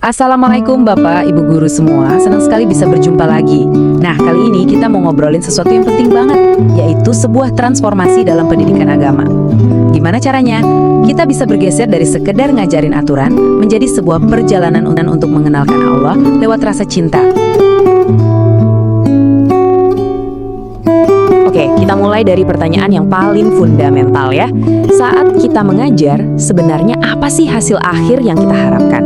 Assalamualaikum Bapak, Ibu Guru semua, senang sekali bisa berjumpa lagi. Nah, kali ini kita mau ngobrolin sesuatu yang penting banget, yaitu sebuah transformasi dalam pendidikan agama. Gimana caranya? Kita bisa bergeser dari sekedar ngajarin aturan menjadi sebuah perjalanan untuk mengenalkan Allah lewat rasa cinta. Oke, kita mulai dari pertanyaan yang paling fundamental ya. Saat kita mengajar, sebenarnya apa sih hasil akhir yang kita harapkan?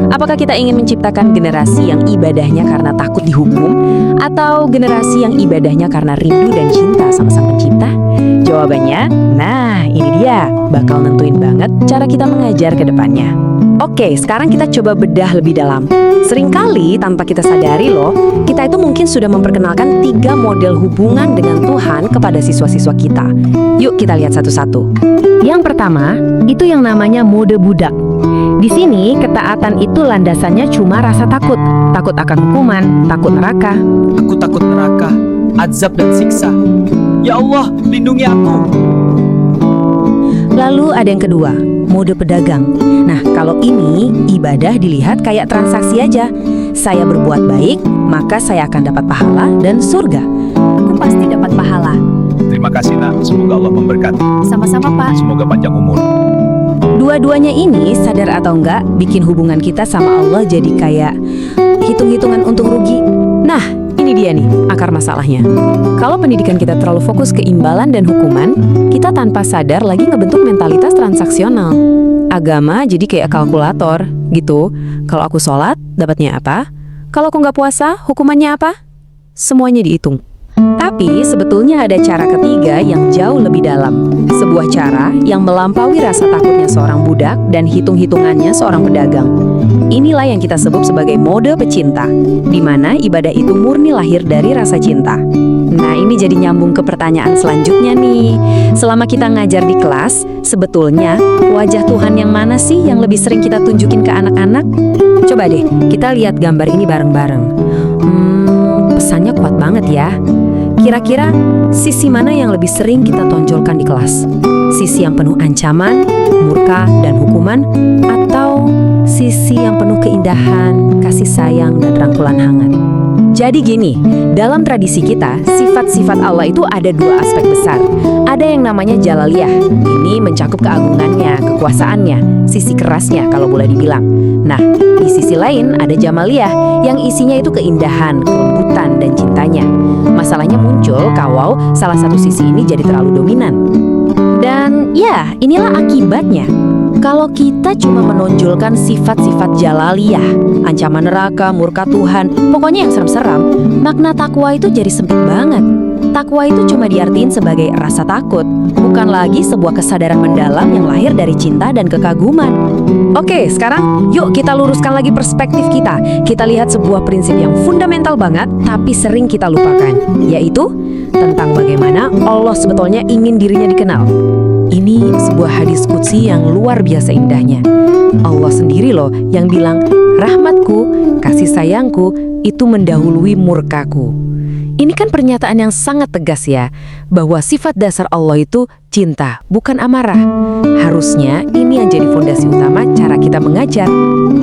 Apakah kita ingin menciptakan generasi yang ibadahnya karena takut dihukum, atau generasi yang ibadahnya karena rindu dan cinta sama Sang Pencipta? Jawabannya, nah ini dia, bakal nentuin banget cara kita mengajar ke depannya. Oke, sekarang kita coba bedah lebih dalam. Seringkali tanpa kita sadari loh, kita itu mungkin sudah memperkenalkan 3 model hubungan dengan Tuhan kepada siswa-siswa kita. Yuk kita lihat satu-satu. Yang pertama, itu yang namanya mode budak. Di sini, ketaatan itu landasannya cuma rasa takut. Takut akan hukuman, takut neraka. Aku takut neraka, azab dan siksa. Ya Allah, lindungi aku. Lalu ada yang kedua, mode pedagang. Nah, kalau ini ibadah dilihat kayak transaksi aja. Saya berbuat baik, maka saya akan dapat pahala dan surga. Aku pasti dapat pahala. Terima kasih nak, semoga Allah memberkati. Sama-sama Pak. Semoga panjang umur. Dua-duanya ini, sadar atau enggak, bikin hubungan kita sama Allah jadi kayak hitung-hitungan untung rugi. Nah, ini dia nih akar masalahnya. Kalau pendidikan kita terlalu fokus ke imbalan dan hukuman, kita tanpa sadar lagi ngebentuk mentalitas transaksional. Agama jadi kayak kalkulator, gitu. Kalau aku sholat, dapatnya apa? Kalau aku nggak puasa, hukumannya apa? Semuanya dihitung. Tapi sebetulnya ada cara ketiga yang jauh lebih dalam. Sebuah cara yang melampaui rasa takutnya seorang budak dan hitung-hitungannya seorang pedagang. Inilah yang kita sebut sebagai mode pecinta, di mana ibadah itu murni lahir dari rasa cinta. Nah, ini jadi nyambung ke pertanyaan selanjutnya nih. Selama kita ngajar di kelas, sebetulnya wajah Tuhan yang mana sih yang lebih sering kita tunjukin ke anak-anak? Coba deh, kita lihat gambar ini bareng-bareng. Pesannya kuat banget ya. Kira-kira sisi mana yang lebih sering kita tonjolkan di kelas? Sisi yang penuh ancaman, murka, dan hukuman, atau sisi yang penuh keindahan, kasih sayang, dan rangkulan hangat? Jadi gini, dalam tradisi kita, sifat-sifat Allah itu ada 2 aspek besar. Ada yang namanya Jalaliyah, ini mencakup keagungannya, kekuasaannya, sisi kerasnya kalau boleh dibilang. Nah, di sisi lain ada Jamaliyah, yang isinya itu keindahan, kelembutan, dan cintanya. Masalahnya muncul kalau salah satu sisi ini jadi terlalu dominan. Dan ya, inilah akibatnya. Kalau kita cuma menonjolkan sifat-sifat Jalaliyah, ancaman neraka, murka Tuhan, pokoknya yang serem-serem, makna takwa itu jadi sempit banget. Takwa itu cuma diartiin sebagai rasa takut, bukan lagi sebuah kesadaran mendalam yang lahir dari cinta dan kekaguman. Oke, sekarang yuk kita luruskan lagi perspektif kita. Kita lihat sebuah prinsip yang fundamental banget, tapi sering kita lupakan, yaitu tentang bagaimana Allah sebetulnya ingin dirinya dikenal. Ini sebuah hadis qudsi yang luar biasa indahnya. Allah sendiri loh yang bilang, rahmatku, kasih sayangku, itu mendahului murkaku. Ini kan pernyataan yang sangat tegas ya, bahwa sifat dasar Allah itu cinta, bukan amarah. Harusnya ini yang jadi fondasi utama cara kita mengajar.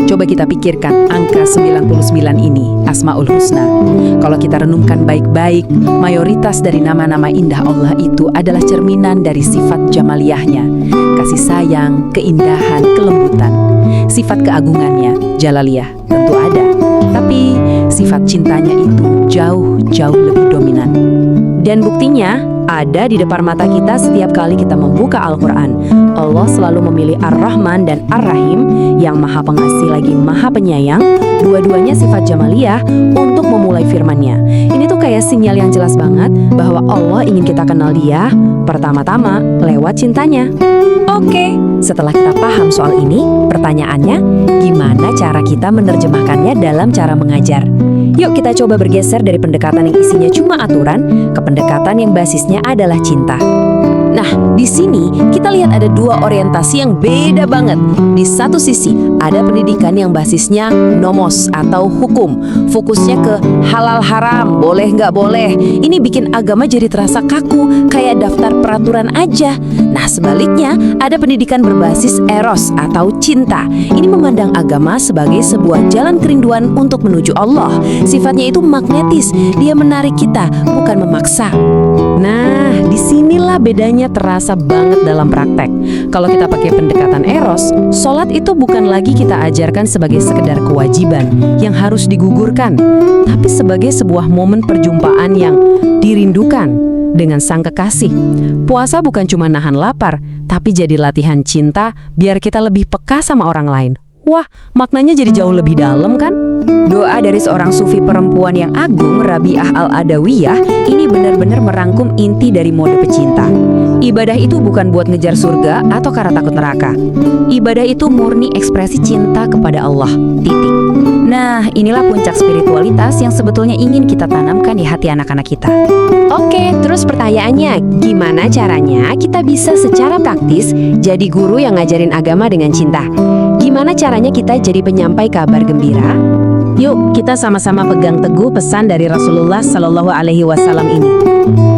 Coba kita pikirkan angka 99 ini, Asmaul Husna. Kalau kita renungkan baik-baik, mayoritas dari nama-nama indah Allah itu adalah cerminan dari sifat Jamaliyahnya, kasih sayang, keindahan, kelembutan. Sifat keagungannya, Jalaliyah, tentu ada. Tapi sifat cintanya itu jauh lebih dominan. Dan buktinya ada di depan mata kita setiap kali kita membuka Al-Quran. Allah selalu memilih Ar-Rahman dan Ar-Rahim yang maha pengasih lagi maha penyayang. Dua-duanya sifat Jamaliyah untuk memulai firman-Nya. Ini tuh kayak sinyal yang jelas banget bahwa Allah ingin kita kenal Dia pertama-tama lewat cintanya. Oke, setelah kita paham soal ini, pertanyaannya, gimana cara kita menerjemahkannya dalam cara mengajar? Yuk kita coba bergeser dari pendekatan yang isinya cuma aturan ke pendekatan yang basisnya adalah cinta. Nah, di sini kita lihat ada dua orientasi yang beda banget. Di satu sisi, ada pendidikan yang basisnya nomos atau hukum. Fokusnya ke halal haram, boleh nggak boleh. Ini bikin agama jadi terasa kaku, kayak daftar peraturan aja. Nah, sebaliknya, ada pendidikan berbasis eros atau cinta. Ini memandang agama sebagai sebuah jalan kerinduan untuk menuju Allah. Sifatnya itu magnetis, dia menarik kita, bukan memaksa. Nah, disinilah bedanya terasa banget dalam praktek. Kalau kita pakai pendekatan eros, sholat itu bukan lagi kita ajarkan sebagai sekedar kewajiban yang harus digugurkan, tapi sebagai sebuah momen perjumpaan yang dirindukan dengan sang kekasih. Puasa bukan cuma nahan lapar, tapi jadi latihan cinta biar kita lebih peka sama orang lain. Wah, maknanya jadi jauh lebih dalam kan? Doa dari seorang sufi perempuan yang agung, Rabi'ah Al-Adawiyah, ini benar-benar merangkum inti dari mode pecinta. Ibadah itu bukan buat ngejar surga atau karena takut neraka. Ibadah itu murni ekspresi cinta kepada Allah. Titik. Nah, inilah puncak spiritualitas yang sebetulnya ingin kita tanamkan di hati anak-anak kita. Oke, terus pertanyaannya, gimana caranya kita bisa secara praktis jadi guru yang ngajarin agama dengan cinta? Gimana caranya kita jadi penyampai kabar gembira? Yuk, kita sama-sama pegang teguh pesan dari Rasulullah Shallallahu Alaihi Wasallam ini.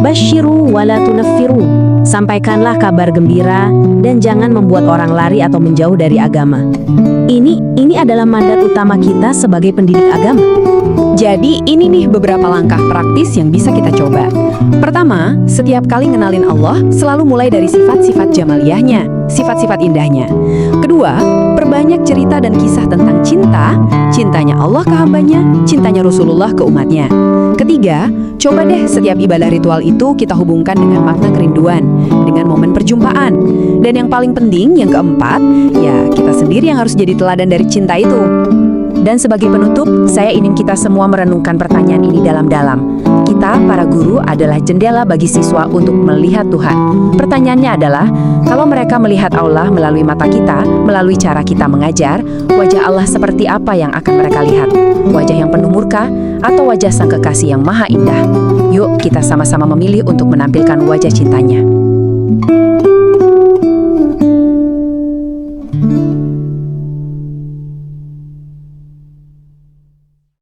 Basyiru wala tunaffiru. Sampaikanlah kabar gembira dan jangan membuat orang lari atau menjauh dari agama. Ini adalah mandat utama kita sebagai pendidik agama. Jadi ini nih beberapa langkah praktis yang bisa kita coba. Pertama, setiap kali ngenalin Allah, selalu mulai dari sifat-sifat jamaliyahnya, sifat-sifat indahnya. Kedua, perbanyak cerita dan kisah tentang cinta, cintanya Allah ke hambanya, cintanya Rasulullah ke umatnya. Ketiga, coba deh setiap ibadah ritual itu kita hubungkan dengan makna kerinduan, dengan momen perjumpaan. Dan yang paling penting, yang keempat, ya kita sendiri yang harus jadi teladan dari cinta itu. Dan sebagai penutup, saya ingin kita semua merenungkan pertanyaan ini dalam-dalam. Kita, para guru, adalah jendela bagi siswa untuk melihat Tuhan. Pertanyaannya adalah, kalau mereka melihat Allah melalui mata kita, melalui cara kita mengajar, wajah Allah seperti apa yang akan mereka lihat? Wajah yang penuh murka atau wajah sang kekasih yang maha indah? Yuk, kita sama-sama memilih untuk menampilkan wajah cintanya.